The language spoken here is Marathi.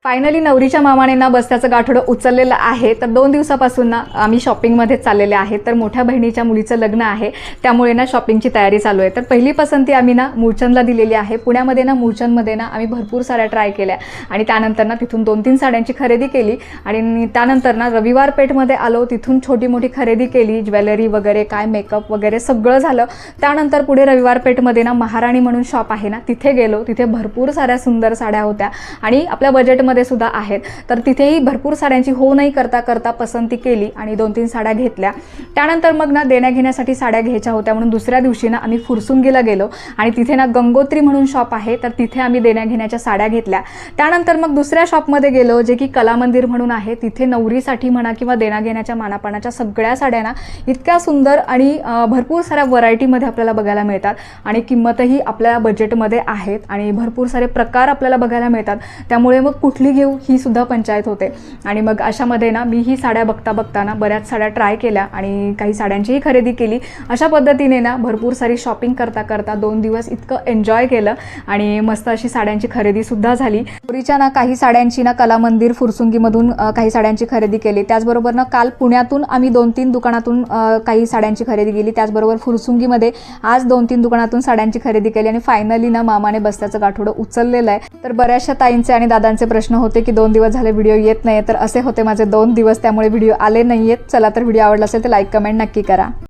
फायनली नवरीच्या मामाने ना बस्त्याचं गाठोडं उचललेलं आहे. तर 2 दिवसापासून ना आम्ही शॉपिंगमध्ये चाललेले आहे. तर मोठ्या बहिणीच्या मुलीचं लग्न आहे, त्यामुळे ना शॉपिंगची तयारी चालू आहे. तर पहिली पसंती आम्ही ना मूळचंदला दिलेली आहे. पुण्यामध्ये ना मूळचंदमध्ये ना आम्ही भरपूर साऱ्या ट्राय केल्या आणि त्यानंतर ना तिथून 2-3 साड्यांची खरेदी केली आणि त्यानंतर ना रविवार पेठमध्ये आलो. तिथून छोटी मोठी खरेदी केली, ज्वेलरी वगैरे, काय मेकअप वगैरे सगळं झालं. त्यानंतर पुढे रविवार पेठमध्ये ना महाराणी म्हणून शॉप आहे ना, तिथे गेलो. तिथे भरपूर साऱ्या सुंदर साड्या होत्या आणि आपल्या बजेट मध्ये सुद्धा आहेत. तर तिथेही भरपूर साड्यांची हो नाही करता करता पसंती केली आणि 2-3 साड्या घेतल्या. त्यानंतर मग ना देण्या घेण्यासाठी साड्या घ्यायच्या होत्या म्हणून दुसऱ्या दिवशी ना आम्ही फुरसुंगीला गेलो आणि तिथे ना गंगोत्री म्हणून शॉप आहे. तर तिथे आम्ही देण्या घेण्याच्या साड्या घेतल्या. त्यानंतर मग दुसऱ्या शॉपमध्ये गेलो जे की कला मंदिर म्हणून आहे. तिथे नवरीसाठी म्हणा किंवा देण्या घेण्याच्या मानापणाच्या सगळ्या साड्या ना इतक्या सुंदर आणि भरपूर साऱ्या व्हरायटीमध्ये आपल्याला बघायला मिळतात आणि किंमतही आपल्या बजेटमध्ये आहेत आणि भरपूर सारे प्रकार आपल्याला बघायला मिळतात. त्यामुळे मग कुठली घेऊ ही सुद्धा पंचायत होते. आणि मग अशामध्ये ना मी ही साड्या बघताना बऱ्याच साड्या ट्राय केल्या आणि काही साड्यांचीही खरेदी केली. अशा पद्धतीने ना भरपूर सारी शॉपिंग करता 2 दिवस इतकं एन्जॉय केलं आणि मस्त अशी साड्यांची खरेदी सुद्धा झाली. पुरीच्या ना काही साड्यांची ना कला मंदिर फुरसुंगीमधून काही साड्यांची खरेदी केली. त्याचबरोबर ना काल पुण्यातून आम्ही 2-3 दुकानातून काही साड्यांची खरेदी केली. त्याचबरोबर फुरसुंगीमध्ये आज 2-3 दुकानातून साड्यांची खरेदी केली आणि फायनली ना मामाने बस्त्याचं गाठोडं उचललेलं आहे. तर बऱ्याचशा ताईंचे आणि दादांचे प्रश्न होते की 2 दिवस झाले व्हिडिओ येत नाही. तर असे होते माझे 2 दिवस, त्यामुळे व्हिडिओ आले नाही आहेत. चला तर व्हिडिओ आवडला असेल तर लाईक कमेंट नक्की करा.